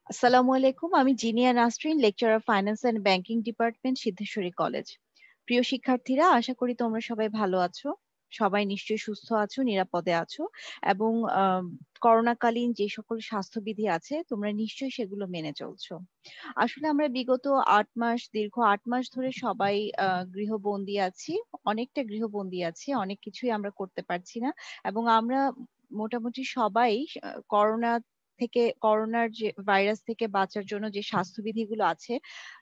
আসসালামু আলাইকুম। আমি Jinia Nasrin, lecturer finance and banking department, Siddheswari college. প্রিয় শিক্ষার্থীরা, আশা করি তোমরা সবাই ভালো আছো। সবাই নিশ্চয়ই সুস্থ আছো, নিরাপদে আছো এবং করোনাকালীন যে সকল স্বাস্থ্যবিধি আছে তোমরা নিশ্চয়ই সেগুলো মেনে চলছো। আসলে আমরা বিগত ৮ মাস, দীর্ঘ ৮ মাস ধরে সবাই গৃহবন্দী আছি। অনেকটা গৃহবন্দী আছি। অনেক কিছুই আমরা করতে পারছি না এবং আমরা মোটামুটি সবাই করোনা করোনার যে ভাইরাস থেকে বাঁচার জন্য যে স্বাস্থ্যবিধিগুলো আছে,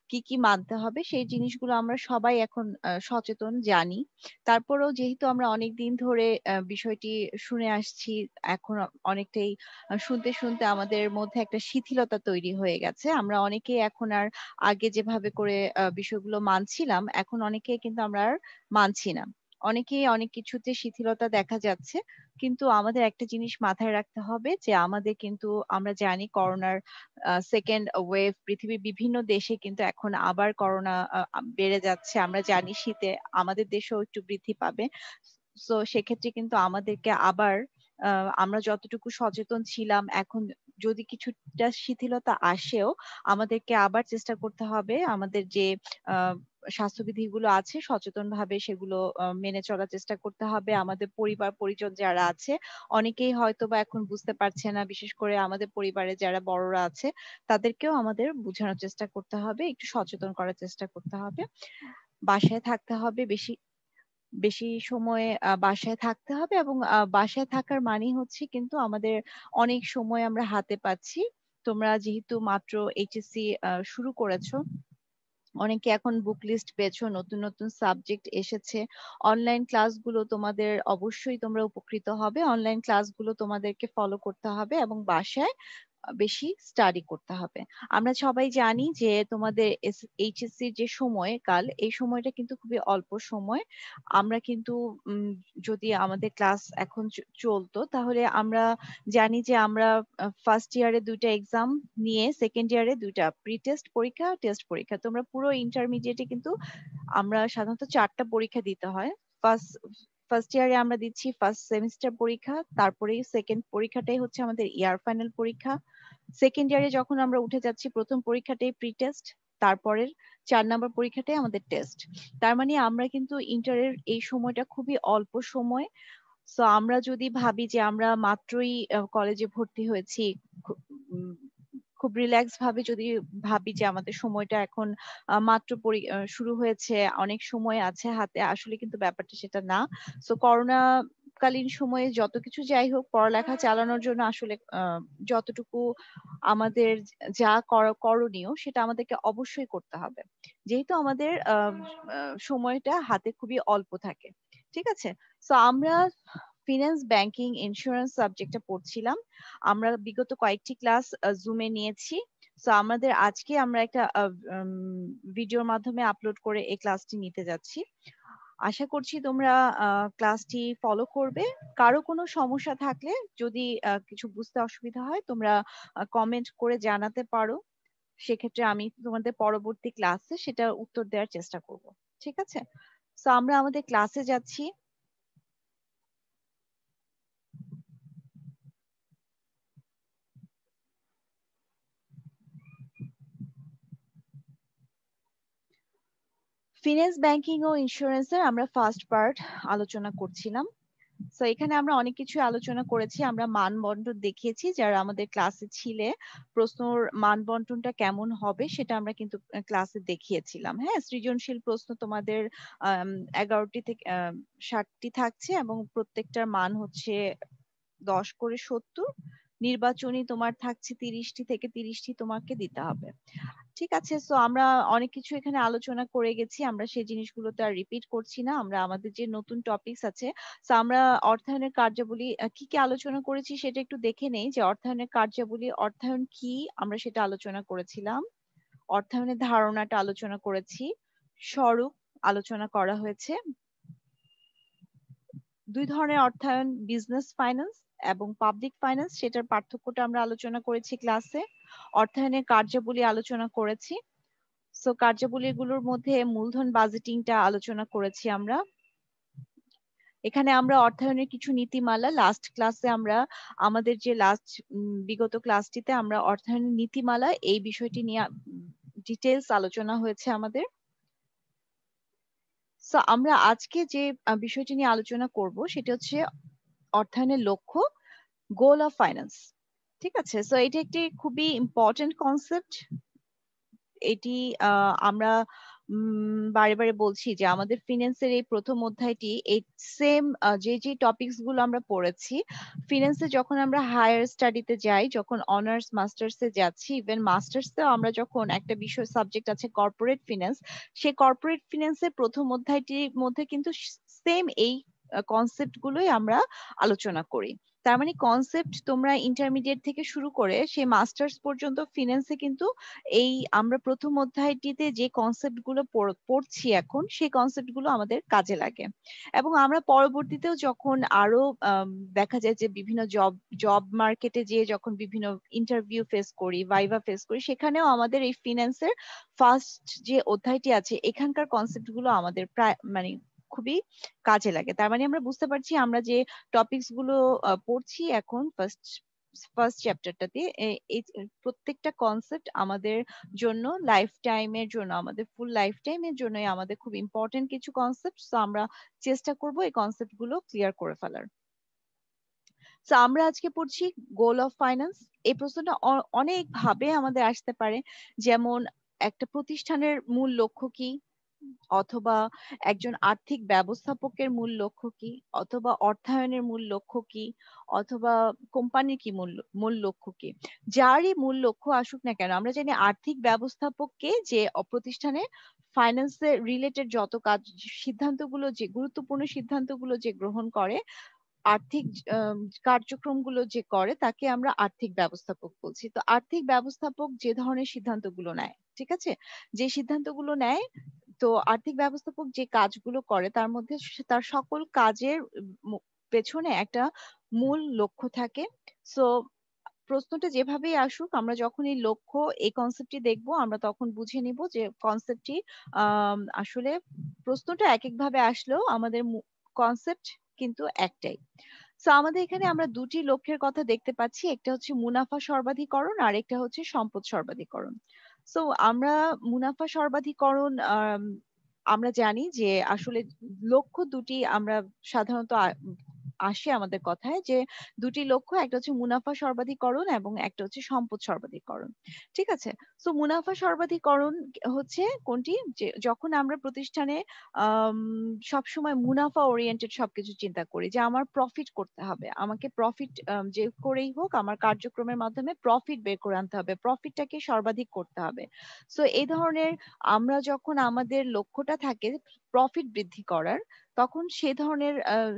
কি কি মানতে হবে সেই জিনিসগুলো আমরা সবাই এখন সচেতন জানি। তারপরেও যেহেতু আমরা অনেকদিন ধরে বিষয়টি শুনে আসছি, এখন অনেকটাই শুনতে শুনতে আমাদের মধ্যে একটা শিথিলতা তৈরি হয়ে গেছে। আমরা অনেকেই এখন আর আগে যেভাবে করে বিষয়গুলো মানছিলাম, এখন অনেকেই কিন্তু আমরা আর মানছি না। অনেকেই অনেক কিছুতে শিথিলতা দেখা যাচ্ছে। কিন্তু আমাদের একটা জিনিস মাথায় রাখতে হবে যে আমাদের কিন্তু আমরা জানি করোনার সেকেন্ড ওয়েভ পৃথিবীর বিভিন্ন দেশে কিন্তু এখন আবার করোনা বেড়ে যাচ্ছে। আমরা জানি শীতে আমাদের দেশেও একটু বৃদ্ধি পাবে। সো সেক্ষেত্রে কিন্তু আমাদেরকে আবার আমরা যতটুকু সচেতন ছিলাম, এখন যদি কিছুটা শিথিলতা আসেও আমাদেরকে আবার চেষ্টা করতে হবে আমাদের যে আহ স্বাস্থ্যবিধিগুলো আছে সচেতনভাবে সেগুলো মেনে চলার চেষ্টা করতে হবে। আমাদের পরিবার পরিজন যারা আছে অনেকেই হয়তোবা এখন বুঝতে পারছে না, বিশেষ করে আমাদের পরিবারে যারা বড়রা আছে তাদেরকেও আমাদের বোঝানোর চেষ্টা করতে হবে, একটু সচেতন করার চেষ্টা করতে হবে। বাসায় থাকতে হবে, বেশি বেশি সময় বাসায় থাকতে হবে এবং বাসায় থাকার মানে হচ্ছে কিন্তু আমাদের অনেক সময় আমরা হাতে পাচ্ছি। তোমরা যেহেতু মাত্র এইচএসসি শুরু করেছো, অনেকে এখন বুক লিস্ট পেয়েছো, নতুন নতুন সাবজেক্ট এসেছে। অনলাইন ক্লাসগুলো তোমাদের অবশ্যই তোমরা উপকৃত হবে। অনলাইন ক্লাসগুলো তোমাদেরকে ফলো করতে হবে এবং বাসায় বেশি স্টাডি করতে হবে। আমরা সবাই জানি যে তোমাদের এইচএসসি যে সময়কাল, এই সময়টা কিন্তু খুবই অল্প সময়। আমরা কিন্তু যদি আমাদের ক্লাস এখন চলতো তাহলে আমরা জানি যে আমরা ফার্স্ট ইয়ারে 2টা এক্সাম নিয়ে সেকেন্ড ইয়ারে 2টা প্রি টেস্ট পরীক্ষা, টেস্ট পরীক্ষা। তোমরা পুরো ইন্টারমিডিয়েটে কিন্তু আমরা সাধারণত 4টা পরীক্ষা দিতে হয়। ফার্স্ট ফার্স্ট ইয়ারে আমরা দিচ্ছি ফার্স্ট সেমিস্টার পরীক্ষা, তারপরেই সেকেন্ড পরীক্ষাটাই হচ্ছে আমাদের ইয়ার ফাইনাল পরীক্ষা। সেকেন্ড ইয়ারে যখন আমরা উঠে যাচ্ছি প্রথম পরীক্ষাটাই প্রি টেস্ট, তারপরের 4 নম্বর পরীক্ষাটাই আমাদের টেস্ট। তার মানে আমরা কিন্তু ইন্টারের এই সময়টা খুবই অল্প সময়। সো আমরা যদি ভাবি যে আমরা মাত্রই কলেজে ভর্তি হয়েছি, উম, খুব রিল্যাক্স ভাবে যদি ভাবি যে আমাদের সময়টা এখন মাত্র শুরু হয়েছে, অনেক সময় আছে হাতে, আসলে কিন্তু ব্যাপারটা সেটা না। সো করোনা কালীন সময়ে যত কিছু যাই হোক, পড়ালেখা চালানোর জন্য আসলে যতটুকু আমাদের যা করণীয় সেটা আমাদেরকে অবশ্যই করতে হবে, যেহেতু আমাদের সময়টা হাতে খুবই অল্প থাকে। ঠিক আছে। সো আমরা ফিন্যান্স, ব্যাংকিং, ইন্স্যুরেন্স সাবজেক্টটা পড়ছিলাম। আমরা বিগত কয়েকটি ক্লাস জুমে নিয়েছি। সো আমাদের আজকে আমরা একটা ভিডিওর মাধ্যমে আপলোড করে এই ক্লাসটি নিতে যাচ্ছি। আশা করছি তোমরা ক্লাসটি ফলো করবে। কারো কোনো সমস্যা থাকলে, যদি কিছু বুঝতে অসুবিধা হয়, তোমরা কমেন্ট করে জানাতে পারো। সেক্ষেত্রে আমি তোমাদের পরবর্তী ক্লাসে সেটা উত্তর দেওয়ার চেষ্টা করব। ঠিক আছে। সো আমরা আমাদের ক্লাসে যাচ্ছি। ফিন্যান্স, ব্যাংকিং ও ইন্স্যুরেন্সের আমরা ফার্স্ট পার্ট আলোচনা করছিলাম। তো এখানে আমরা অনেক কিছু আলোচনা করেছি, আমরা মানবন্টন দেখিয়েছি, যারা আমাদের ক্লাসে ছিলে প্রশ্নর মানবন্টনটা কেমন হবে সেটা আমরা কিন্তু ক্লাসে দেখিয়েছিলাম। হ্যাঁ, সৃজনশীল প্রশ্ন তোমাদের 11টি থেকে 60টি থাকছে এবং প্রত্যেকটার মান হচ্ছে 10 করে 70। নির্বাচনী তোমার থাকছে 30টি, থেকে 30টি তোমাকে দিতে হবে। ঠিক আছে। সো আমরা অনেক কিছু এখানে আলোচনা করে গেছি, আমরা সেই জিনিসগুলো তো আর রিপিট করছি না। আমরা আমাদের যে নতুন টপিকস আছে, সো আমরা অর্থায়নের কার্যাবলী কি কি আলোচনা করেছি সেটা একটু দেখে নেই। যে অর্থায়নের কার্যাবলী, অর্থায়ন কি, আমরা সেটা আলোচনা করেছিলাম। অর্থায়নের ধারণাটা আলোচনা করেছি। স্বরূপ আলোচনা করা হয়েছে। 2 ধরনের অর্থায়ন, বিজনেস ফাইন্যান্স এবং পাবলিক ফাইন্যান্স, সেটার পার্থক্যটা আমরা আলোচনা করেছি ক্লাসে। অর্থায়নের কার্যাবলী আলোচনা করেছি। সো কার্যাবলীগুলোর মধ্যে মূলধন বাজেটিংটা আলোচনা করেছি আমরা। এখানে আমরা অর্থায়নের কিছু নীতিমালা লাস্ট ক্লাসে আমরা আমাদের যে লাস্ট বিগত ক্লাসটিতে আমরা অর্থায়নের নীতিমালা এই বিষয়টি নিয়ে ডিটেলস আলোচনা হয়েছে আমাদের। সো আমরা আজকে যে বিষয়টি নিয়ে আলোচনা করব সেটা হচ্ছে অর্থায়নের লক্ষ্য, গোল অফ ফাইন্যান্স। ঠিক আছে, সো এটি একটি খুবই ইম্পর্টেন্ট কনসেপ্ট। এটি আমরা বারে বারে বলছি যে আমাদের ফিন্যান্সের এই প্রথম অধ্যায়টি এই সেম যে টপিকস গুলো আমরা পড়েছি ফিন্যান্সে যখন আমরা হায়ার স্টাডিতে যাই, যখন অনার্স মাস্টার্সে যাচ্ছি, ইভেন মাস্টার্সেও আমরা যখন একটা বিষয় সাবজেক্ট আছে কর্পোরেট ফিন্যান্স, সেই কর্পোরেট ফিন্যান্সের প্রথম অধ্যায়টির মধ্যে কিন্তু সেম এই কনসেপ্ট গুলোই আমরা আলোচনা করি। তার মানে কনসেপ্ট তোমরা ইন্টারমিডিয়েট থেকে শুরু করে সেই মাস্টার্স পর্যন্ত ফিন্যান্সে কিন্তু এই আমরা প্রথম অধ্যায়টিতে যে কনসেপ্ট গুলো পড়ছি এখন সেই কনসেপ্ট গুলো আমাদের কাজে লাগে। এবং আমরা পরবর্তীতেও যখন আরো দেখা যায় যে বিভিন্ন জব মার্কেটে যেয়ে যখন বিভিন্ন ইন্টারভিউ ফেস করি, ভাইভা ফেস করি, সেখানেও আমাদের এই ফিন্যান্সের ফার্স্ট যে অধ্যায়টি আছে এখানকার কনসেপ্ট গুলো আমাদের প্রায় মানে খুবই কাজে লাগে। তার মানে আমরা বুঝতে পারছি আমরা যে টপিকস গুলো পড়ছি এখন ফার্স্ট চ্যাপ্টারটাতে এই প্রত্যেকটা কনসেপ্ট আমাদের জন্য লাইফ টাইমের জন্য, আমাদের ফুল লাইফ টাইমের জন্যই আমাদের খুব ইম্পর্টেন্ট কিছু কনসেপ্ট। তো আমরা চেষ্টা করব এই কনসেপ্ট গুলো ক্লিয়ার করে ফেলার। তো আমরা আজকে পড়ছি গোল অফ ফাইন্যান্স। এই প্রশ্নটা অনেক ভাবে আমাদের আসতে পারে, যেমন একটা প্রতিষ্ঠানের মূল লক্ষ্য কি, অথবা একজন আর্থিক ব্যবস্থাপকের মূল লক্ষ্য কি, অথবা অর্থায়নের মূল লক্ষ্য কি, অথবা কোম্পানির কি মূল লক্ষ্য কি। যারই মূল লক্ষ্য আসুক না কেন, আমরা জানি আর্থিক ব্যবস্থাপককে যে প্রতিষ্ঠানে ফাইন্যান্সে রিলেটেড যত কাজ সিদ্ধান্তগুলো যে গুরুত্বপূর্ণ সিদ্ধান্তগুলো যে গ্রহণ করে, আর্থিক কার্যক্রমগুলো যে করে তাকে আমরা আর্থিক ব্যবস্থাপক বলছি। তো আর্থিক ব্যবস্থাপক যে ধরনের সিদ্ধান্তগুলো নেয়, ঠিক আছে, যে সিদ্ধান্তগুলো নেয়, তো আর্থিক ব্যবস্থাপক যে কাজগুলো করে তার মধ্যে তার সকল কাজের পেছনে একটা মূল লক্ষ্য থাকে। সো প্রশ্নটা যেভাবেই আসুক, আমরা যখন এই লক্ষ্য এই কনসেপ্টটি দেখবো আমরা তখন বুঝে নিব যে কনসেপ্টটি আসলে প্রশ্নটা এক একভাবে আসলেও আমাদের কনসেপ্ট কিন্তু একটাই। সো আমাদের এখানে আমরা দুটি লক্ষ্যের কথা দেখতে পাচ্ছি, একটা হচ্ছে মুনাফা সর্বাধিকরণ আর একটা হচ্ছে সম্পদ সর্বাধিকরণ। সো আমরা মুনাফা সর্বাধিকরণ আমরা জানি যে আসলে লক্ষ্য দুটি আমরা সাধারণত আসে আমাদের কথায় যে দুটি লক্ষ্য, একটা হচ্ছে মুনাফা সর্বাধিকরণ এবং একটা হচ্ছে সম্পদ সর্বাধিকরণ। ঠিক আছে, সো মুনাফা সর্বাধিকরণ হচ্ছে কোনটি, যে যখন আমরা প্রতিষ্ঠানে আম, সবসময় মুনাফা ওরিয়েন্টেড সবকিছু চিন্তা করি যে আমার প্রফিট করতে হবে, আমাকে প্রফিট যে করেই হোক আমার কার্যক্রমের মাধ্যমে প্রফিট বের করে আনতে হবে, প্রফিটটাকে সর্বাধিক করতে হবে। সো এই ধরনের আমরা যখন আমাদের লক্ষ্যটা থাকে প্রফিট বৃদ্ধি করার, তখন সে ধরনের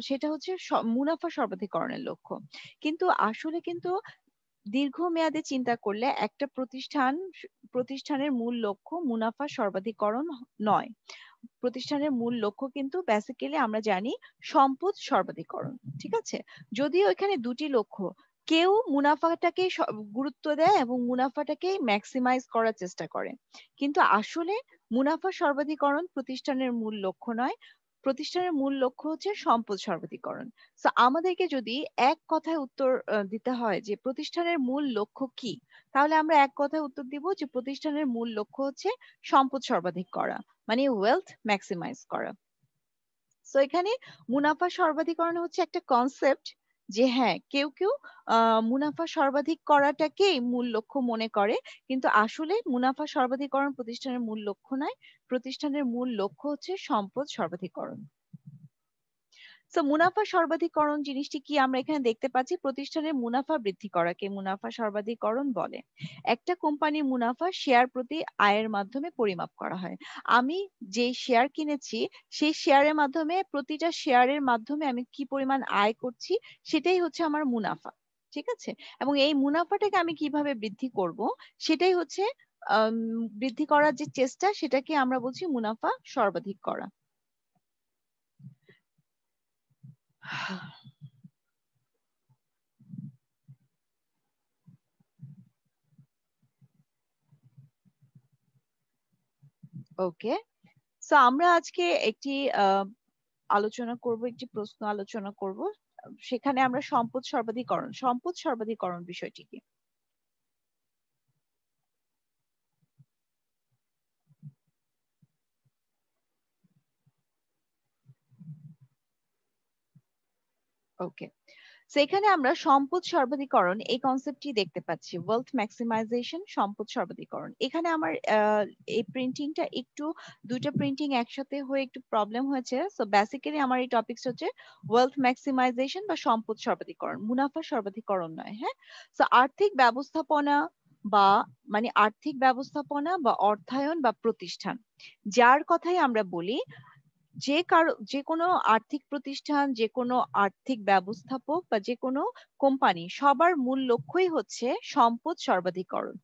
সেটা হচ্ছে মুনাফা সর্বাধিকরণের লক্ষ্য। কিন্তু আসলে কিন্তু দীর্ঘমেয়াদে চিন্তা করলে একটা প্রতিষ্ঠানের মূল লক্ষ্য মুনাফা সর্বাধিকরণ নয়। প্রতিষ্ঠানের মূল লক্ষ্য কিন্তু বেসিক্যালি আমরা জানি সম্পদ সর্বাধিকরণ। ঠিক আছে, যদিও এখানে দুটি লক্ষ্য, কেউ মুনাফাটাকে গুরুত্ব দেয় এবং মুনাফাটাকে ম্যাক্সিমাইজ করার চেষ্টা করে, কিন্তু আসলে মুনাফা সর্বাধিকরণ প্রতিষ্ঠানের মূল লক্ষ্য নয়। প্রতিষ্ঠানের মূল লক্ষ্য হচ্ছে সম্পদ সর্বাধিকরণ। তো আমাদেরকে যদি এক কথায় উত্তর দিতে হয় যে প্রতিষ্ঠানের মূল লক্ষ্য কি, তাহলে আমরা এক কথায় উত্তর দিব যে প্রতিষ্ঠানের মূল লক্ষ্য হচ্ছে সম্পদ সর্বাধিক করা, মানে ওয়েলথ ম্যাক্সিমাইজ করা। সো এখানে মুনাফা সর্বাধিকরণ হচ্ছে একটা কনসেপ্ট, যে হ্যাঁ কেউ কেউ মুনাফা সর্বাধিক করাটাকেই মূল লক্ষ্য মনে করে, কিন্তু আসলে মুনাফা সর্বাধিকরণ প্রতিষ্ঠানের মূল লক্ষ্য নয়। প্রতিষ্ঠানের মূল লক্ষ্য হচ্ছে সম্পদ সর্বাধিকরণ। সো মুনাফা সর্বাধিকরণ জিনিসটি কি, আমরা এখানে দেখতে পাচ্ছি প্রতিষ্ঠানের মুনাফা বৃদ্ধি করাকে মুনাফা সর্বাধিকরণ বলে। একটা কোম্পানির মুনাফা শেয়ার প্রতি আয়ের মাধ্যমে পরিমাপ করা হয়। আমি যে শেয়ার কিনেছি সেই শেয়ারের মাধ্যমে, প্রতিটা শেয়ারের মাধ্যমে আমি কি পরিমাণ আয় করছি সেটাই হচ্ছে আমার মুনাফা। ঠিক আছে, এবং এই মুনাফাটাকে আমি কিভাবে বৃদ্ধি করব সেটাই হচ্ছে বৃদ্ধি করার যে চেষ্টা, সেটাকে আমরা বলছি মুনাফা সর্বাধিক করা। ওকে, সো আমরা আজকে একটি আলোচনা করব, একটি প্রশ্ন আলোচনা করব। সেখানে আমরা সম্পদ সর্বাধিকরণ বিষয়টি কি? ওকে, সেখানে আমরা সম্পদ সর্বাধিকরণ এই কনসেপ্টটি দেখতে পাচ্ছি, ওয়েলথ ম্যাক্সিমাইজেশন, সম্পদ সর্বাধিকরণ। এখানে আমার এই প্রিন্টিংটা একটু, দুইটা প্রিন্টিং একসাথে হয়ে একটু প্রবলেম হয়েছে। সো বেসিক্যালি আমার এই টপিকস হচ্ছে ওয়েলথ ম্যাক্সিমাইজেশন বা সম্পদ সর্বাধিকরণ, মুনাফা সর্বাধিকরণ নয়। হ্যাঁ, সো আর্থিক ব্যবস্থাপনা বা আর্থিক ব্যবস্থাপনা বা অর্থায়ন বা প্রতিষ্ঠান, যার কথাই আমরা বলি, যে কোনো আর্থিক প্রতিষ্ঠান, যে কোনো আর্থিক ব্যবস্থাপক বা যে কোনো কোম্পানি, সবার মূল লক্ষ্যই হচ্ছে সম্পদ সর্বাধিকরণ।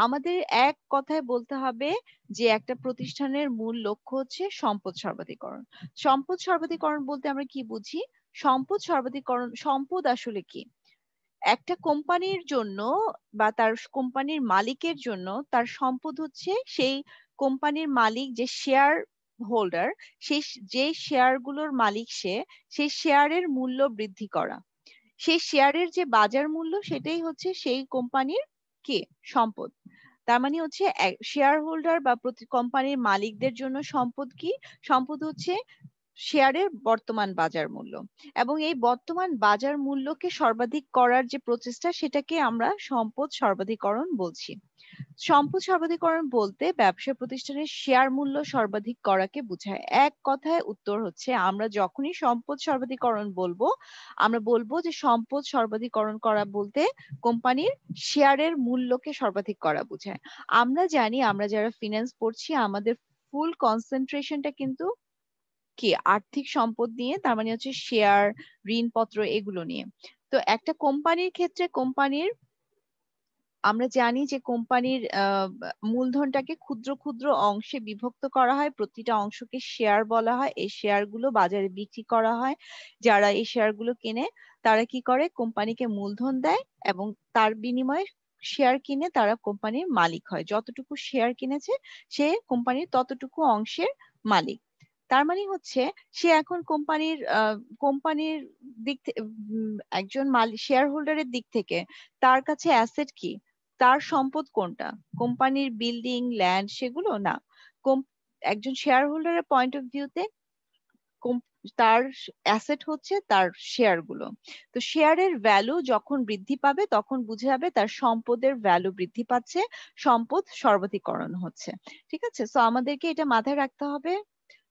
আমাদের এক কথায় বলতে হবে যে একটা প্রতিষ্ঠানের মূল লক্ষ্য হচ্ছে সম্পদ সর্বাধিকরণ। সম্পদ সর্বাধিকরণ বলতে আমরা কি বুঝি? সম্পদ সর্বাধিকরণ, সম্পদ আসলে কি? একটা কোম্পানির জন্য বা তার কোম্পানির মালিকের জন্য তার সম্পদ হচ্ছে সেই কোম্পানির মালিক, যে শেয়ার হোল্ডার, সেই যে শেয়ার গুলোর মালিক, সেই শেয়ারের মূল্য বৃদ্ধি করা, সেই শেয়ারের যে বাজার মূল্য, সেটাই হচ্ছে সেই কোম্পানির কি সম্পদ। তার মানে হচ্ছে শেয়ার হোল্ডার বা প্রতি কোম্পানির মালিকদের জন্য সম্পদ কি? সম্পদ হচ্ছে শেয়ারের বর্তমান বাজার মূল্য, এবং এই বর্তমান বাজার মূল্যকে সর্বাধিক করার যে প্রচেষ্টা, সেটাকে আমরা সম্পদ সর্বাধিকরণ বলছি। সম্পদ সর্বাধিকরণ বলতে ব্যবসা প্রতিষ্ঠানের শেয়ার মূল্য সর্বাধিক করাকে বোঝায়। এক কথায় উত্তর হচ্ছে, আমরা যখনই সম্পদ সর্বাধিকরণ বলবো, আমরা বলবো যে সম্পদ সর্বাধিকরণ করা বলতে কোম্পানির শেয়ারের মূল্যকে সর্বাধিক করা বোঝায়। আমরা জানি, আমরা যারা ফিনান্স পড়ছি, আমাদের ফুল কনসেন্ট্রেশনটা কিন্তু কি আর্থিক সম্পদ নিয়ে, তার মানে হচ্ছে শেয়ার, ঋণপত্র, এগুলো নিয়ে। তো একটা কোম্পানির ক্ষেত্রে, আমরা জানি যে কোম্পানির মূলধনটাকে ক্ষুদ্র ক্ষুদ্র অংশে বিভক্ত করা হয়, প্রতিটা অংশকে শেয়ার বলা হয়। এই শেয়ার গুলো বাজারে বিক্রি করা হয়। যারা এই শেয়ার গুলো কেনে, তারা কি করে, কোম্পানিকে মূলধন দেয় এবং তার বিনিময়ে শেয়ার কিনে তারা কোম্পানির মালিক হয়। যতটুকু শেয়ার কিনেছে, সে কোম্পানির ততটুকু অংশের মালিক। তার মানে হচ্ছে, সে এখন কোম্পানির একজন মালিক, শেয়ার হোল্ডারের দিক থেকে তার কাছে অ্যাসেট কি, তার সম্পদ কোনটা? কোম্পানির বিল্ডিং, ল্যান্ড, সেগুলো না। কোম- একজন শেয়ার হোল্ডারের পয়েন্ট অফ ভিউতে তার অ্যাসেট হচ্ছে তার শেয়ার গুলো। তো শেয়ারের ভ্যালু যখন বৃদ্ধি পাবে, তখন বুঝে যাবে তার সম্পদের ভ্যালু বৃদ্ধি পাচ্ছে, সম্পদ সর্বাধিকরণ হচ্ছে। ঠিক আছে, সো আমাদেরকে এটা মাথায় রাখতে হবে।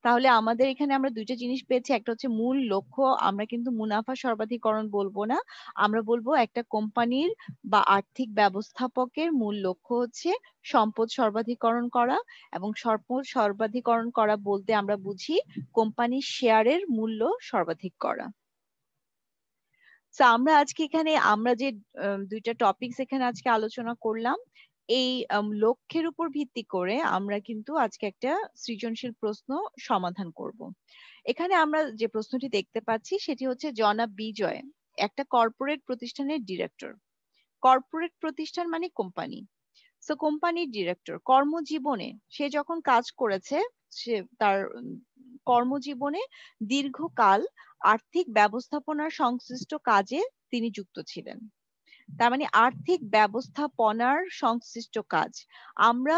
তাহলে আমাদের এখানে আমরা দুইটা জিনিস পেয়েছি, একটা হচ্ছে মূল লক্ষ্য, আমরা কিন্তু মুনাফা সর্বাধিকরণ বলবো না, আমরা বলবো একটা কোম্পানির বা আর্থিক ব্যবস্থাপকের মূল লক্ষ্য হচ্ছে সম্পদ সর্বাধিকরণ করা। এবং সম্পদ সর্বাধিকরণ করা বলতে আমরা বুঝি কোম্পানির শেয়ারের মূল্য সর্বাধিক করা। তো আমরা আজকে এখানে, আমরা যে দুইটা টপিকস এখানে আজকে আলোচনা করলাম, এই লক্ষ্যের উপর ভিত্তি করে আমরা কিন্তু আজকে একটা সৃজনশীল প্রশ্ন সমাধান করব। এখানে আমরা যে প্রশ্নটি দেখতে পাচ্ছি, সেটি হচ্ছে, জনাব বিজয় একটা কর্পোরেট প্রতিষ্ঠানের ডিরেক্টর। কর্পোরেট প্রতিষ্ঠান মানে কোম্পানি। সো কোম্পানির ডিরেক্টর কর্মজীবনে সে যখন কাজ করেছে, সে তার কর্মজীবনে দীর্ঘকাল আর্থিক ব্যবস্থাপনার সংশ্লিষ্ট কাজে তিনি যুক্ত ছিলেন। তার মানে আর্থিক ব্যবস্থাপনার সংশ্লিষ্ট কাজ। আমরা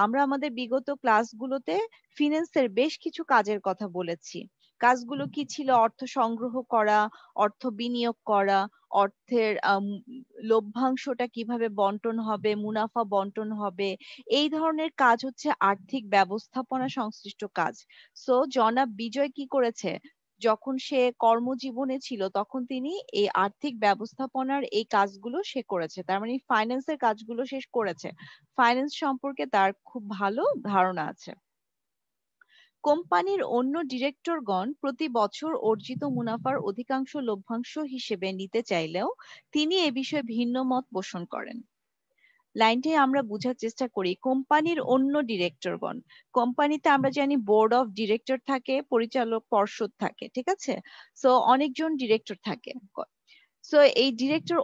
আমরা আমাদের বিগত ক্লাসগুলোতে ফিন্যান্সের বেশ কিছু কাজের কথা বলেছি। কাজগুলো কি ছিল? অর্থ সংগ্রহ করা, অর্থ বিনিয়োগ করা, অর্থের লভ্যাংশটা কিভাবে বন্টন হবে, মুনাফা বন্টন হবে, এই ধরনের কাজ হচ্ছে আর্থিক ব্যবস্থাপনা সংশ্লিষ্ট কাজ। সো জনাব বিজয় কি করেছে? যখন সে কর্মজীবনে ছিল, তখন তিনি এই আর্থিক ব্যবস্থাপনার এই কাজগুলো সে করেছে। তার মানে ফাইন্যান্সের কাজগুলো সে করেছে। ফাইন্যান্স সম্পর্কে তার খুব ভালো ধারণা আছে। কোম্পানির অন্য ডিরেক্টরগণ প্রতি বছর অর্জিত মুনাফার অধিকাংশ লভ্যাংশ হিসেবে নিতে চাইলেও তিনি এ বিষয়ে ভিন্ন মত পোষণ করেন। লাইনটাই আমরা বোঝার চেষ্টা করি। কোম্পানির অন্য ডিরেক্টরগণ, কোম্পানিতে আমরা জানি বোর্ড অফ ডিরেক্টর থাকে, পরিচালক পর্ষদ থাকে, ঠিক আছে? সো অনেকজন ডিরেক্টর থাকে। সো এই ডিরেক্টর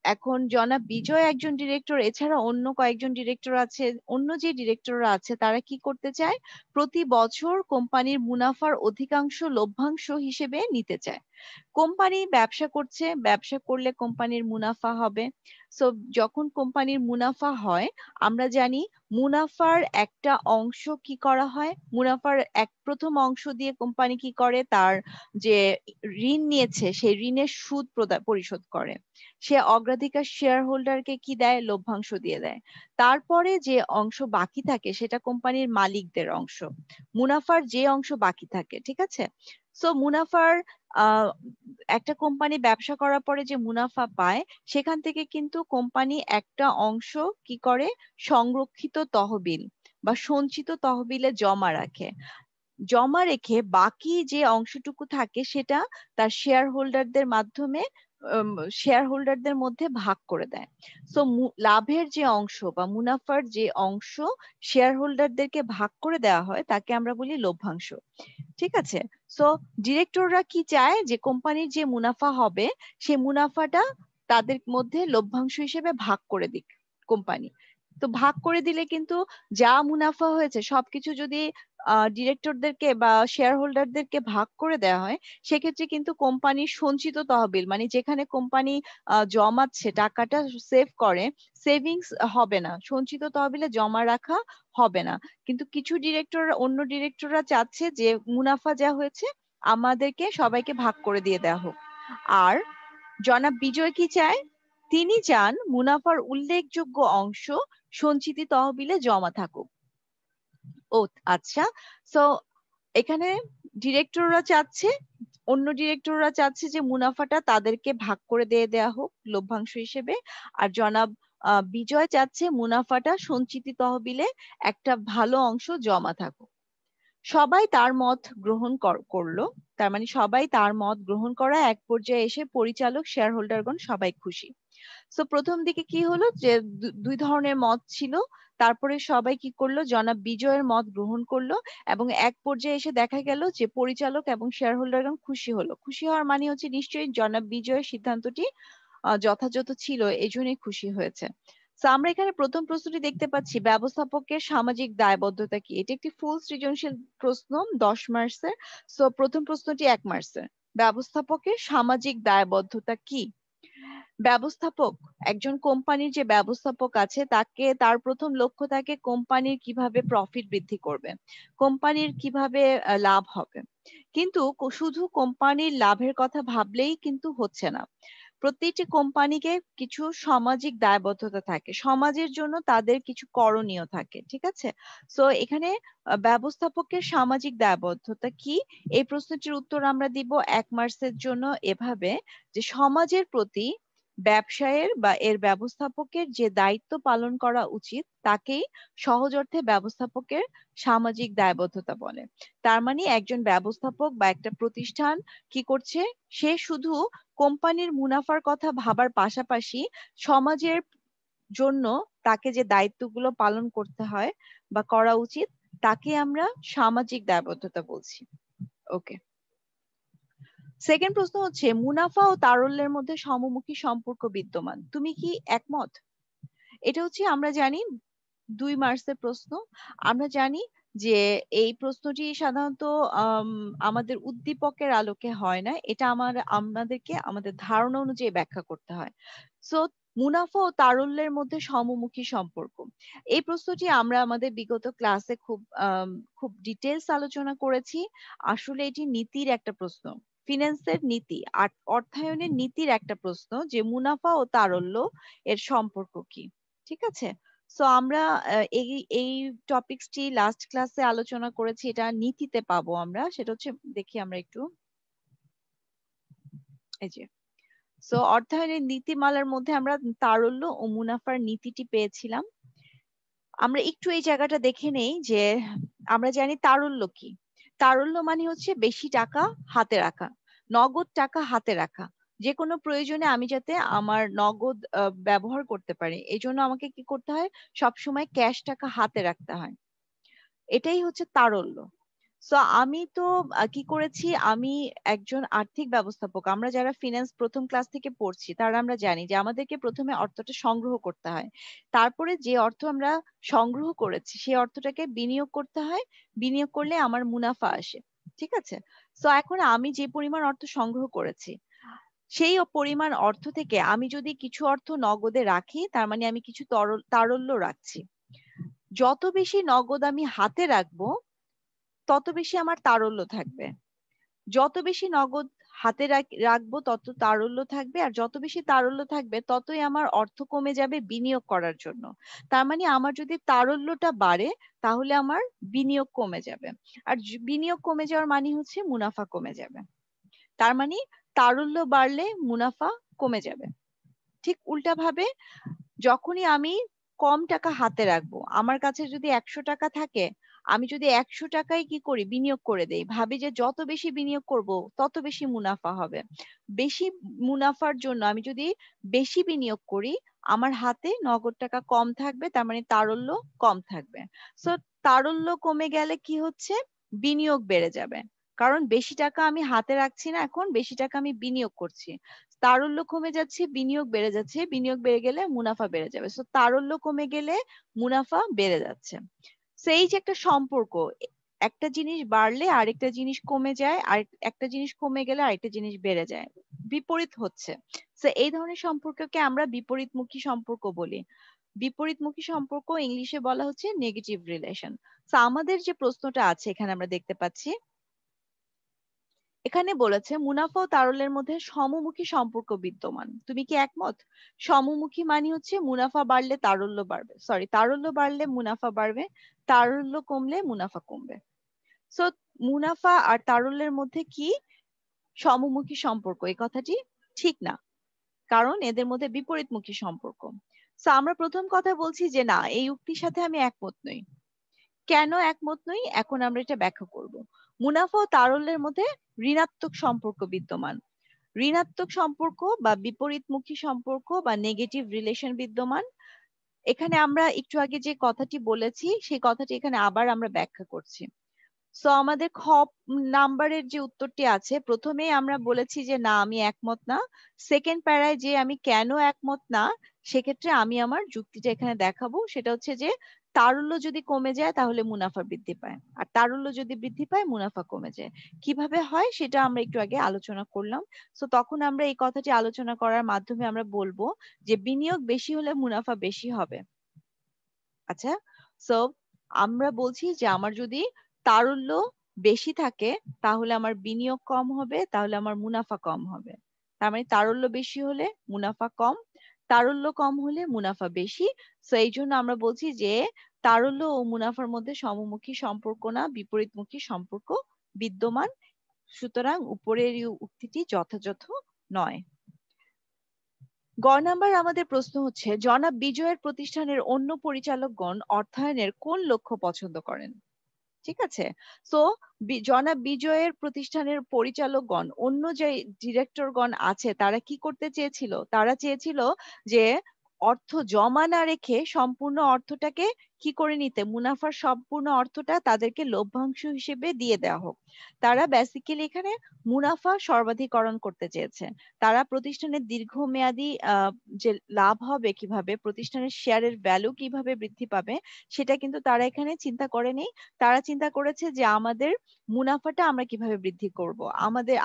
এখন জনাব বিজয় একজন ডিরেক্টর, এছাড়া অন্য কয়েকজন ডিরেক্টর আছে, অন্য যে ডিরেক্টররা আছে তারা কি করতে চায়, প্রতি বছর কোম্পানির মুনাফার অধিকাংশ লভ্যাংশ হিসেবে নিতে চায়। কোম্পানি ব্যবসা করছে, ব্যবসা করলে কোম্পানির মুনাফা হবে। সো যখন কোম্পানির মুনাফা হয়, আমরা জানি মুনাফার একটা অংশ কি করা হয়, মুনাফার প্রথম অংশ দিয়ে কোম্পানি কি করে, তার যে ঋণ নিয়েছে সেই ঋণের সুদ পরিশোধ করে। সে অগ্রাধিকার শেয়ার হোল্ডারকে কি দেয়, লভ্যাংশ দিয়ে দেয়। তারপরে যে অংশ বাকি থাকে সেটা কোম্পানির মালিকদের অংশ, মুনাফার যে অংশ বাকি থাকে, ঠিক আছে। সো মুনাফার আহ একটা কোম্পানি ব্যবসা করার পরে যে মুনাফা পায়, সেখান থেকে কিন্তু কোম্পানি একটা অংশ কি করে, সংরক্ষিত তহবিল বা সঞ্চিত তহবিলে জমা রাখে। জমা রেখে বাকি যে অংশটুকু থাকে সেটা তার শেয়ার হোল্ডারদের মাধ্যমে শেয়ার হোল্ডারদের মধ্যে ভাগ করে দেয়। সো লাভের যে অংশ বা মুনাফার যে অংশ শেয়ার হোল্ডারদেরকে ভাগ করে দেওয়া হয় তাকে আমরা বলি লভ্যাংশ, ঠিক আছে। সো ডিরেক্টররা কি চায়, যে কোম্পানির যে মুনাফা হবে সেই মুনাফাটা তাদের মধ্যে লভ্যাংশ হিসেবে ভাগ করে দিক কোম্পানি। তো ভাগ করে দিলে কিন্তু যা মুনাফা হয়েছে সবকিছু যদি ডিরেক্টরদেরকে বা শেয়ার হোল্ডারদেরকে ভাগ করে দেওয়া হয়, সেক্ষেত্রে কিন্তু কোম্পানির সঞ্চিত তহবিল, মানে যেখানে কোম্পানি জমাচ্ছে টাকাটা সেভ করে, সেভিংস হবে না, সঞ্চিত তহবিলে জমা রাখা হবে না। কিন্তু কিছু ডিরেক্টর, অন্য ডিরেক্টররা চাচ্ছে যে মুনাফা যা হয়েছে আমাদেরকে সবাইকে ভাগ করে দিয়ে দেওয়া হোক। আর জনাব বিজয় কি চায়, তিনি চান মুনাফার উল্লেখযোগ্য অংশ সঞ্চিত তহবিলে জমা থাকুক। ও আচ্ছা, সো এখানে ডিরেক্টররা চাচ্ছে, অন্য ডিরেক্টররা চাচ্ছে যে মুনাফাটা তাদেরকে ভাগ করে দিয়ে দেওয়া হোক লভ্যাংশ হিসেবে। আর জনাব বিজয় চাচ্ছে মুনাফাটা সঞ্চিত তহবিলে একটা ভালো অংশ জমা থাকুক। সবাই তার মত গ্রহণ করলো। তার মানে সবাই তার মত গ্রহণ করা এক পর্যায়ে এসে পরিচালক, শেয়ার হোল্ডারগণ সবাই খুশি। সো প্রথম দিকে কি হলো যে দুই ধরনের মত ছিল, তারপরে সবাই কি করলো, জনাব বিজয়ের মত গ্রহণ করলো, এবং এক পর্যায়ে এসে দেখা গেল যে পরিচালক এবং শেয়ার হোল্ডারগণ খুশি হলো। খুশি হওয়ার মানে হচ্ছে নিশ্চয়ই জনাব বিজয়ের সিদ্ধান্তটি যথাযথ ছিল, এই জন্যই খুশি হয়েছে। তো আমরা এখানে প্রথম প্রশ্নটি দেখতে পাচ্ছি, ব্যবস্থাপকের সামাজিক দায়বদ্ধতা কি। এটি একটি ফুল সৃজনশীল প্রশ্ন, 10 মার্কসের। সো প্রথম প্রশ্নটি 1 মার্কসের। ব্যবস্থাপকের সামাজিক দায়বদ্ধতা কি। ব্যবস্থাপক, একজন কোম্পানির যে ব্যবস্থাপক আছে তাকে, তার প্রথম লক্ষ্য থাকে কোম্পানির কিভাবে প্রফিট বৃদ্ধি করবে, কোম্পানির কিভাবে লাভ হবে। কিন্তু শুধু কোম্পানির লাভের কথা ভাবলেই কিন্তু হচ্ছে না। প্রত্যেকটি কোম্পানিকে কিছু সামাজিক দায়বদ্ধতা থাকে, সমাজের জন্য তাদের কিছু করণীয় থাকে, ঠিক আছে। সো এখানে ব্যবস্থাপকের সামাজিক দায়বদ্ধতা কি, এই প্রশ্নটির উত্তর আমরা দিব 1 মার্কসের জন্য এভাবে, যে সমাজের প্রতি ব্যবসায়ের বা এর ব্যবস্থাপকের যে দায়িত্ব পালন করা উচিত তাকেই সহজ অর্থে ব্যবস্থাপকের সামাজিক দায়বদ্ধতা বলে। তার মানে একজন ব্যবস্থাপক বা একটা প্রতিষ্ঠান কি করছে, সে শুধু কোম্পানির মুনাফার কথা ভাবার পাশাপাশি সমাজের জন্য তাকে যে দায়িত্বগুলো পালন করতে হয় বা করা উচিত তাকে আমরা সামাজিক দায়বদ্ধতা বলছি। ওকে, সেকেন্ড প্রশ্ন হচ্ছে, মুনাফা ও তারল্যের মধ্যে সমমুখী সম্পর্ক বিদ্যমান, তুমি কি একমত। এটা হচ্ছে আমরা জানি 2 মার্কসের প্রশ্ন। আমরা জানি যে এই প্রশ্নটি সাধারণত আমাদের উদ্দীপকের আলোকে হয় না, এটা আমাদেরকে আমাদের ধারণা অনুযায়ী ব্যাখ্যা করতে হয়। সো মুনাফা ও তারল্যের মধ্যে সমমুখী সম্পর্ক, এই প্রশ্নটি আমরা আমাদের বিগত ক্লাসে খুব ডিটেলস আলোচনা করেছি। আসলে এটি নীতির একটা প্রশ্ন, ফিন্যান্সের নীতি, অর্থায়নের নীতির একটা প্রশ্ন, যে মুনাফা ও তারল্য এর সম্পর্ক কি, ঠিক আছে। সো আমরা এই এই টপিকসটি লাস্ট ক্লাসে আলোচনা করেছি, এটা নীতিতে পাবো আমরা, সেটা হচ্ছে, দেখি আমরা একটু, এই যে, সো অর্থায়নের নীতিমালার মধ্যে আমরা তারল্য ও মুনাফার নীতিটি পেয়েছিলাম। আমরা একটু এই জায়গাটা দেখে নেই যে আমরা জানি তারল্য কি। তারল্য মানে হচ্ছে বেশি টাকা হাতে রাখা, নগদ টাকা হাতে রাখা। যে কোনো প্রয়োজনে আমি যাতে আমার নগদ ব্যবহার করতে পারি, এই জন্য আমাকে কি করতে হয়, সবসময় ক্যাশ টাকা হাতে রাখতে হয়, এটাই হচ্ছে তারল্য। সো আমি তো কি করেছি, আমি একজন আর্থিক ব্যবস্থাপক। আমরা যারা ফিন্যান্স ১ম ক্লাস থেকে পড়ছি তারা আমরা জানি যে আমাদেরকে ১ম এ অর্থটা সংগ্রহ করতে হয়। তারপরে যে অর্থ আমরা সংগ্রহ করেছি সেই অর্থটাকে বিনিয়োগ করতে হয়। বিনিয়োগ করলে আমার মুনাফা আসে। ঠিক আছে? সো এখন আমি যে পরিমাণ অর্থ সংগ্রহ করেছি, সেই পরিমাণ অর্থ থেকে আমি যদি কিছু অর্থ নগদে রাখি, তার মানে আমি কিছু তারল্য রাখছি। যত বেশি নগদ আমি হাতে রাখবো, তত বেশি আমার তারল্য থাকবে। যত বেশি নগদ হাতে রাখবো তত তারল্য থাকবে, আর যত বেশি তারল্য থাকবে ততই আমার অর্থ কমে যাবে বিনিয়োগ করার জন্য। তার মানে আমার যদি তারল্যটা বাড়ে তাহলে আমার বিনিয়োগ কমে যাবে। আর বিনিয়োগ কমে যাওয়ার মানে হচ্ছে মুনাফা কমে যাবে। তার মানে তারল্য বাড়লে মুনাফা কমে যাবে। ঠিক উল্টাভাবে যখনই আমি কম টাকা হাতে রাখবো, আমার কাছে যদি ১০০ টাকা থাকে, আমি যদি ১০০ টাকাই কি করি বিনিয়োগ করে দেই। ভাবি যে যত বেশি বিনিয়োগ করব তত বেশি মুনাফা হবে। বেশি মুনাফার জন্য আমি যদি বেশি বিনিয়োগ করি, আমার হাতে নগদ টাকা কম থাকবে, তার মানে তারল্য কম থাকবে। সো তারল্য কমে গেলে কি হচ্ছে? বিনিয়োগ বেড়ে যাবে। কারণ বেশি টাকা আমি হাতে রাখছি না, এখন বেশি টাকা আমি বিনিয়োগ করছি। তারল্য কমে যাচ্ছে, বিনিয়োগ বেড়ে যাচ্ছে। বিনিয়োগ বেড়ে গেলে মুনাফা বেড়ে যাবে। সো তারল্য কমে গেলে মুনাফা বেড়ে যাচ্ছে। সো এই যে একটা সম্পর্ক, একটা জিনিস বাড়লে আরেকটা জিনিস কমে যায়, আর একটা জিনিস কমে গেলে আরেকটা জিনিস বেড়ে যায়। বিপরীত হচ্ছে। সো এই ধরনের সম্পর্ককে আমরা বিপরীতমুখী সম্পর্ক বলি। বিপরীতমুখী সম্পর্ক ইংলিশে বলা হচ্ছে নেগেটিভ রিলেশন। সো আমাদের যে প্রশ্নটা আছে এখানে আমরা দেখতে পাচ্ছি, এখানে বলেছে মুনাফা ও তারল্যের মধ্যে সমমুখী সম্পর্ক বিদ্যমান। তুমি কি একমত? সমমুখী মানে হচ্ছে মুনাফা বাড়লে তারল্য বাড়বে, সরি তারল্য বাড়লে মুনাফা বাড়বে, তারল্য কমলে মুনাফা কমবে। সো মুনাফা আর তারল্যের মধ্যে কি সমমুখী সম্পর্ক? এই কথাটি ঠিক না, কারণ এদের মধ্যে বিপরীতমুখী সম্পর্ক। সো আমরা প্রথম কথা বলছি যে না, এই উক্তির সাথে আমি একমত নই। কেন একমত নই? এখন আমরা এটা ব্যাখ্যা করব। মুনাফা ও তারল্যের মধ্যে ঋণাত্মক সম্পর্ক বিদ্যমান। ঋণাত্মক সম্পর্ক বা বিপরীতমুখী সম্পর্ক বা নেগেটিভ রিলেশন বিদ্যমান। এখানে আমরা একটু আগে যে কথাটি বলেছি সেই কথাটি এখানে আবার আমরা ব্যাখ্যা করছি। সো আমাদের নাম্বারের যে উত্তরটি আছে, প্রথমেই আমরা বলেছি যে না আমি একমত না। সেকেন্ড প্যারায় যে আমি কেন একমত না, সেক্ষেত্রে আমি আমার যুক্তিটা এখানে দেখাবো। সেটা হচ্ছে যে তারল্য যদি কমে যায় তাহলে মুনাফা বৃদ্ধি পায়, আর তারল্য যদি বৃদ্ধি পায় মুনাফা কমে যায়। কিভাবে হয় সেটা আমরা একটু আগে আলোচনা করলাম। সো তখন আমরা এই কথাটি আলোচনা করার মাধ্যমে আমরা বলবো যে বিনিয়োগ বেশি হলে মুনাফা বেশি হবে। আচ্ছা, সো আমরা বলছি যে আমার যদি তারল্য বেশি থাকে তাহলে আমার বিনিয়োগ কম হবে, তাহলে আমার মুনাফা কম হবে। তার মানে তারল্য বেশি হলে মুনাফা কম, তারল্য কম হলে মুনাফা বেশি। সো এই জন্য আমরা বলছি যে তারল্য ও মুনাফার মধ্যে সমমুখী সম্পর্ক না, বিপরীতমুখী সম্পর্ক বিদ্যমান। সুতরাং উপরের এই উক্তিটি যথাযথ নয়। গ নাম্বার আমাদের প্রশ্ন হচ্ছে, জনাব বিজয়ের প্রতিষ্ঠানের অন্য পরিচালকগণ অর্থায়নের কোন লক্ষ্য পছন্দ করেন? ঠিক আছে? সো জনাব বিজয়ের প্রতিষ্ঠানের পরিচালকগণ, অন্য যে ডিরেক্টরগণ আছে তারা কি করতে চেয়েছিল? তারা চেয়েছিল যে অর্থ জমা না রেখে সম্পূর্ণ অর্থটাকে কি করে নিতে, মুনাফার সম্পূর্ণ অর্থটা তাদেরকে লভ্যাংশ হিসেবে দিয়ে দেওয়া হোক। তারা বেসিক্যালি এখানে মুনাফা সর্বাধিকরণ করতে চেয়েছে। তারা প্রতিষ্ঠানের দীর্ঘমেয়াদী যে লাভ হবে কিভাবে, প্রতিষ্ঠানের শেয়ারের ভ্যালু কিভাবে বৃদ্ধি পাবে, সেটা কিন্তু তারা এখানে চিন্তা করেনি। তারা চিন্তা করেছে যে আমাদের মুনাফাটা আমরা কিভাবে বৃদ্ধি করব,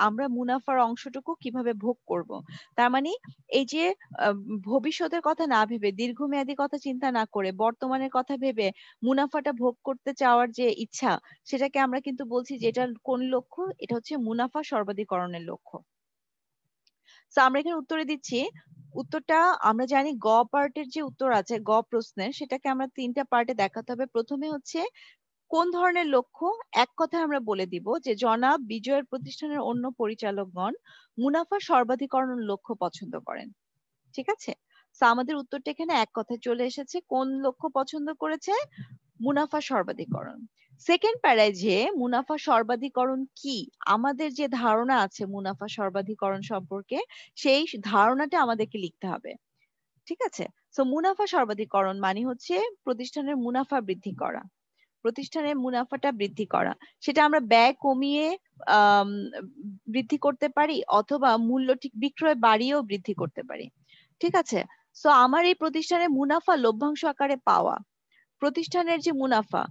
আমরা মুনাফার অংশটুকু কিভাবে ভোগ করব। তার মানে এই যে আহ, ভবিষ্যতের কথা না ভেবে, দীর্ঘমেয়াদী কথা চিন্তা না করে বর্তমানের কথা ভেবে মুনাফাটা ভোগ করতে চাওয়ার যে ইচ্ছা, সেটাকে আমরা কিন্তু বলছি যে এটা কোন লক্ষ্য? এটা হচ্ছে মুনাফা সর্বাধিকরণের লক্ষ্য। তো আমরা এখানে উত্তরে দিচ্ছি, উত্তরটা আমরা জানি গ পার্টের যে উত্তর আছে, গ প্রশ্নের, সেটাকে আমরা তিনটা পার্টে দেখাতে হবে। প্রথমে হচ্ছে কোন ধরনের লক্ষ্য। এক কথায় আমরা বলে দিব যে জনাব বিজয়ের প্রতিষ্ঠানের অন্য পরিচালকগণ মুনাফা সর্বাধিকরণ লক্ষ্য পছন্দ করেন। ঠিক আছে? তো আমাদের উত্তরটা এখানে এক কথায় চলে এসেছে। কোন লক্ষ্য পছন্দ করেছে? মুনাফা সর্বাধিকরণ। সেকেন্ড প্যারায় যে মুনাফা সর্বাধিকরণ কি, আমাদের যে ধারণা আছে মুনাফা সর্বাধিকরণ সম্পর্কে, সেই ধারণাটা আমাদেরকে লিখতে হবে। ঠিক আছে? সো মুনাফা সর্বাধিকরণ মানে হচ্ছে প্রতিষ্ঠানের মুনাফা বৃদ্ধি করা। প্রতিষ্ঠানের মুনাফাটা বৃদ্ধি করা। সেটা আমরা ব্যয় কমিয়ে আম বৃদ্ধি করতে পারি, অথবা মূল্য ঠিক বিক্রয় বাড়িয়েও বৃদ্ধি করতে পারি। ঠিক আছে? সো আমার এই প্রতিষ্ঠানের মুনাফা লভ্যাংশ আকারে পাওয়া। প্রতিষ্ঠানের যে মুনাফা,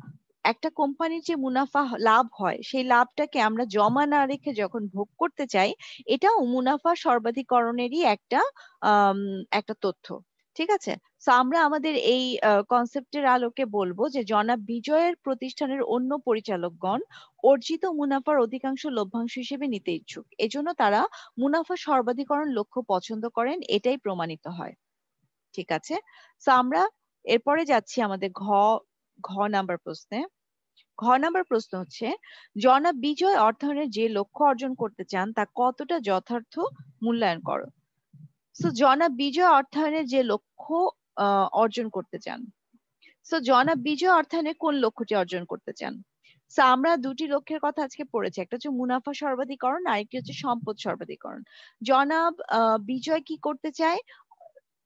একটা কোম্পানির যে মুনাফা লাভ হয়, সেই লাভটাকে আমরা জমা না রেখে যখন ভোগ করতে চাই, এটাও মুনাফা সর্বাধিকরণেরই আম একটা তথ্য। ঠিক আছে? সো আমরা আমাদের এই কনসেপ্টের আলোকে বলবো যে জনাব বিজয়ের প্রতিষ্ঠানের অন্য পরিচালকগণ অর্জিত মুনাফার অধিকাংশ লভ্যাংশ হিসেবে নিতে ইচ্ছুক। এজন্য তারা মুনাফা সর্বাধিকরণ লক্ষ্য পছন্দ করেন, এটাই প্রমাণিত হয়। ঠিক আছে? সো আমরা এরপরে যাচ্ছি আমাদের ঘ নাম্বার প্রশ্নে। ঘ নাম্বার প্রশ্ন হচ্ছে, জনাব বিজয় অর্থায়নের যে লক্ষ্য অর্জন করতে চান তা কতটা যথার্থ মূল্যায়ন করো। সো জনাব বিজয় অর্থায়নের যে লক্ষ্য অর্জন করতে চান, সো জনাব বিজয় অর্থায়নে কোন লক্ষ্যটি অর্জন করতে চান? সো আমরা দুটি লক্ষ্যের কথা আজকে পড়েছি, একটা হচ্ছে মুনাফা সর্বাধিকরণ, আরেকটি হচ্ছে সম্পদ সর্বাধিকরণ। জনাব বিজয় কি করতে চায়?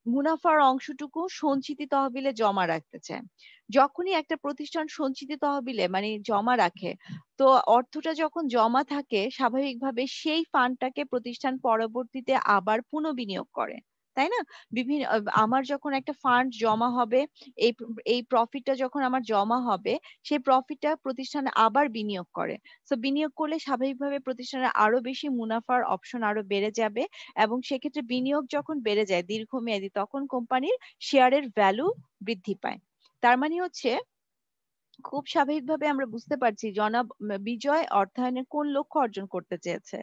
মুনাফার অংশটুকু সঞ্চিতি তহবিলে জমা রাখতে চায়। যখনই একটা প্রতিষ্ঠান সঞ্চিতি তহবিলে মানে জমা রাখে, তো অর্থটা যখন জমা থাকে স্বাভাবিকভাবে সেই ফান্ডটাকে প্রতিষ্ঠান পরবর্তীতে আবার পুনঃবিনিয়োগ করে, তাই না? বিভিন্ন আমার যখন একটা ফান্ড জমা হবে, এই এই প্রফিটটা যখন আমার জমা হবে, সেই প্রফিটটা প্রতিষ্ঠান আবার বিনিয়োগ করে। তো বিনিয়োগ করলে স্বাভাবিকভাবে প্রতিষ্ঠানের আরো বেশি মুনাফার অপশন আরো বেড়ে যাবে, এবং সেক্ষেত্রে বিনিয়োগ যখন বেড়ে যায় দীর্ঘমেয়াদী, তখন কোম্পানির শেয়ারের ভ্যালু বৃদ্ধি পায়। তার মানে হচ্ছে খুব স্বাভাবিকভাবে আমরা বুঝতে পারছি জনাব বিজয় অর্থায়নের কোন লক্ষ্য অর্জন করতে চেয়েছে।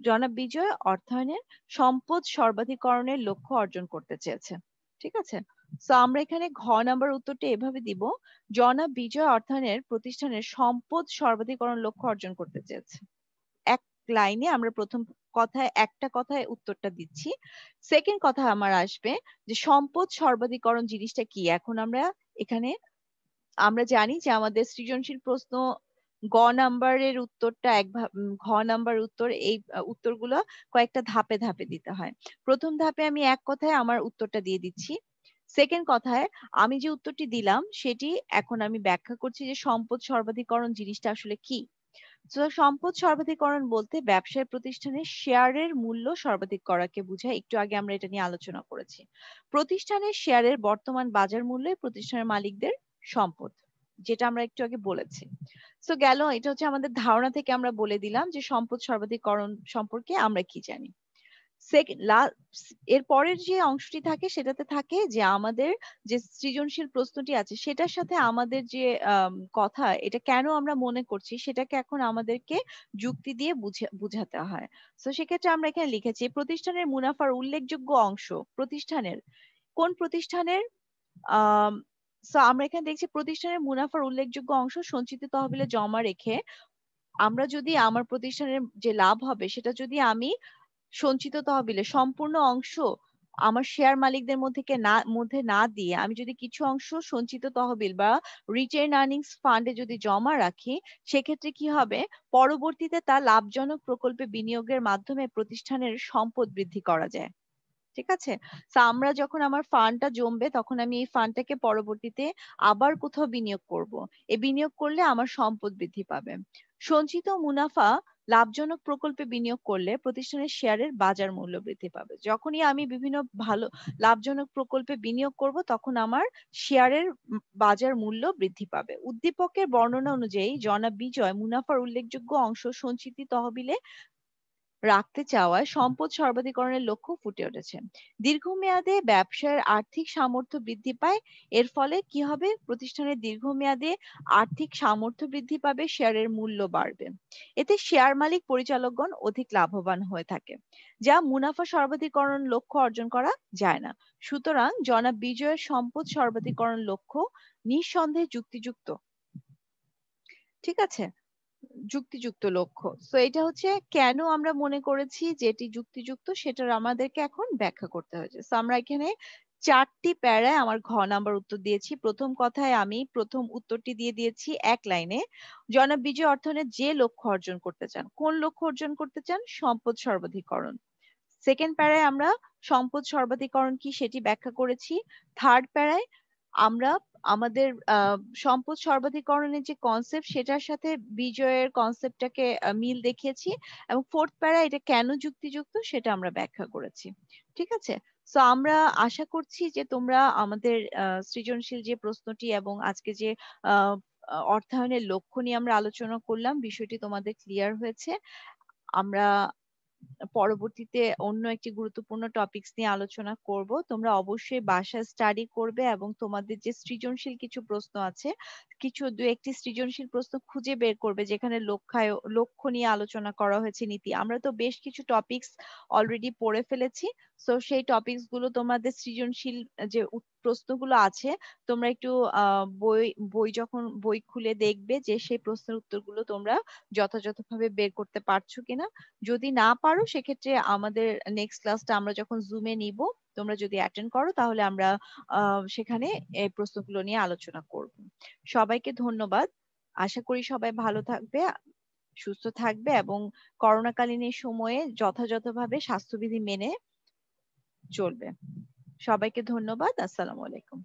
জনাব বিজয় অর্থায়নের সম্পদ সর্বাধিকরণের লক্ষ্য অর্জন করতে চেয়েছে। ঠিক আছে? তো আমরা এখানে ঘ নাম্বার উত্তরটা এভাবে দিব, জনাব বিজয় অর্থায়নের প্রতিষ্ঠানের সম্পদ সর্বাধিকরণ লক্ষ্য অর্জন করতে চেয়েছে। এক লাইনে আমরা প্রথম কথায় একটা কথায় উত্তরটা দিচ্ছি। সেকেন্ড কথা আমার আসবে যে সম্পদ সর্বাধিকরণ জিনিসটা কি। এখন আমরা এখানে আমরা জানি যে আমাদের সৃজনশীল প্রশ্ন গ নাম্বারের উত্তরটা ঘ নাম্বার উত্তর, এই উত্তরগুলো কয়েকটা ধাপে ধাপে দিতে হয়। প্রথম ধাপে আমি এক কথায় আমার উত্তরটা দিয়ে দিচ্ছি। সেকেন্ড কথায় আমি যে উত্তরটি দিলাম সেটি এখন আমি ব্যাখ্যা করছি যে সম্পদ সর্বাধিকরণ জিনিসটা আসলে কি। তো সম্পদ সর্বাধিকরণ বলতে ব্যবসায় প্রতিষ্ঠানের শেয়ারের মূল্য সর্বাধিক করাকে বোঝায়। একটু আগে আমরা এটা নিয়ে আলোচনা করেছি। প্রতিষ্ঠানের শেয়ারের বর্তমান বাজার মূল্য প্রতিষ্ঠানের মালিকদের সম্পদ, যেটা আমরা একটু আগে বলেছি। তো গেল, এটা হচ্ছে আমাদের ধারণা থেকে আমরা বলে দিলাম যে সম্পদ সর্বাধিকরণ সম্পর্কে আমরা কি জানি। এর পরের যে অংশটি থাকে সেটাতে থাকে যে আমাদের যে সৃজনশীল প্রশ্নটি আছে সেটার সাথে আমাদের যে কথা, এটা কেন আমরা মনে করছি সেটাকে এখন আমাদেরকে যুক্তি দিয়ে বুঝাতে হয়। তো সেক্ষেত্রে আমরা এখানে লিখেছি প্রতিষ্ঠানের মুনাফার উল্লেখযোগ্য অংশ প্রতিষ্ঠানের কোন প্রতিষ্ঠানের আহ তো আমরা এখানে দেখছি প্রতিষ্ঠানের মুনাফার উল্লেখযোগ্য অংশ সঞ্চিত তহবিলে জমা রেখে, আমরা যদি আমার প্রতিষ্ঠানের যে লাভ হবে সেটা যদি আমি সঞ্চিত তহবিলে সম্পূর্ণ অংশ আমার শেয়ার মালিকদের মধ্যে না দিয়ে আমি যদি কিছু অংশ সঞ্চিত তহবিল বা রিটেইন আর্নিংস ফান্ডে যদি জমা রাখি, সেক্ষেত্রে কি হবে, পরবর্তীতে তা লাভজনক প্রকল্পে বিনিয়োগের মাধ্যমে প্রতিষ্ঠানের সম্পদ বৃদ্ধি করা যায়। ঠিক আছে? তো আমরা যখন আমার ফান্ডটা জমবে তখন আমি এই ফান্ডটাকে পরবর্তীতে আবার কোথাও বিনিয়োগ করব। এই বিনিয়োগ করলে আমার সম্পদ বৃদ্ধি পাবে। সঞ্চিত মুনাফা লাভজনক প্রকল্পে বিনিয়োগ করলে প্রতিষ্ঠানের শেয়ারের বাজার মূল্য বৃদ্ধি পাবে। যখনই আমি বিভিন্ন ভালো লাভজনক প্রকল্পে বিনিয়োগ করব তখন আমার শেয়ারের বাজার মূল্য বৃদ্ধি পাবে। উদ্দীপকের বর্ণনা অনুযায়ী জনাব বিজয় মুনাফার উল্লেখযোগ্য অংশ সঞ্চিতি তহবিলে রাখতে চাওয়ায় সম্পদ সর্বাধিকরণের লক্ষ্য ফুটে উঠেছে। দীর্ঘমেয়াদে ব্যবসায়ের আর্থিক সামর্থ্য বৃদ্ধি পায়। এর ফলে কি হবে, প্রতিষ্ঠানের দীর্ঘমেয়াদে আর্থিক সামর্থ্য বৃদ্ধি পাবে, শেয়ারের মূল্য বাড়বে। এতে শেয়ার মালিক পরিচালকগণ অধিক লাভবান হয়ে থাকে, যা মুনাফা সর্বাধিকরণ লক্ষ্য অর্জন করা যায় না। সুতরাং জনাব বিজয়ের সম্পদ সর্বাধিকরণ লক্ষ্য নিঃসন্দেহে যুক্তিযুক্ত। ঠিক আছে? যুক্তিযুক্ত লক্ষ্য। তো এটা হচ্ছে কেন আমরা মনে করেছি যে এটি যুক্তিযুক্ত সেটার আমাদেরকে এখন ব্যাখ্যা করতে হয়েছে। তো আমরা এখানে 4টি প্যারায় আমার ঘ নাম্বার উত্তর দিয়েছি। প্রথম কথায় আমি প্রথম উত্তরটি দিয়ে দিয়েছি এক লাইনে, জনাব বিজয় অর্থায়নের যে লক্ষ্য অর্জন করতে চান। কোন লক্ষ্য অর্জন করতে চান? সম্পদ সর্বাধিকরণ। সেকেন্ড প্যারায় আমরা সম্পদ সর্বাধিকরণ কি সেটি ব্যাখ্যা করেছি। থার্ড প্যারায় আমরা আমাদের সম্পদ সর্বাধিকরণের যে কনসেপ্ট সেটার সাথে বিজয়ের কনসেপ্টটাকে মিল দেখিয়েছি এবং 4th প্যারা এটা কেন যুক্তিযুক্ত সেটা আমরা ব্যাখ্যা করেছি। ঠিক আছে? সো আমরা আশা করছি যে তোমরা আমাদের সৃজনশীল যে প্রশ্নটি এবং আজকে যে আ আ অর্থায়নের লক্ষ্য নিয়ে আমরা আলোচনা করলাম, বিষয়টি তোমাদের ক্লিয়ার হয়েছে। আমরা পরবর্তীতে অন্য একটি গুরুত্বপূর্ণ টপিকস নিয়ে আলোচনা করব। তোমরা অবশ্যই বাসায় স্টাডি করবে এবং তোমাদের যে সৃজনশীল কিছু প্রশ্ন আছে, কিছু ২-১ টি সৃজনশীল প্রশ্ন খুঁজে বের করবে যেখানে লক্ষ্য নিয়ে আলোচনা করা হয়েছে নীতি। আমরা তো বেশ কিছু টপিকস অলরেডি পড়ে ফেলেছি। সো সেই টপিকস গুলো তোমাদের সৃজনশীল যে প্রশ্নগুলো আছে তোমরা একটু বই বই যখন বই খুলে দেখবে যে সেই প্রশ্নের উত্তরগুলো তোমরা যথাযথভাবে বের করতে পারছো কিনা। যদি না পারো সেক্ষেত্রে আমাদের নেক্সট ক্লাসটা আমরা যখন জুমে নিব তোমরা যদি অ্যাটেন্ড করো তাহলে আমরা সেখানে এই প্রশ্নগুলো নিয়ে আলোচনা করব। সবাইকে ধন্যবাদ। আশা করি সবাই ভালো থাকবে, সুস্থ থাকবে এবং করোনাকালীন এই সময়ে যথাযথভাবে স্বাস্থ্যবিধি মেনে চলবে। সবাইকে ধন্যবাদ। আসসালামু আলাইকুম।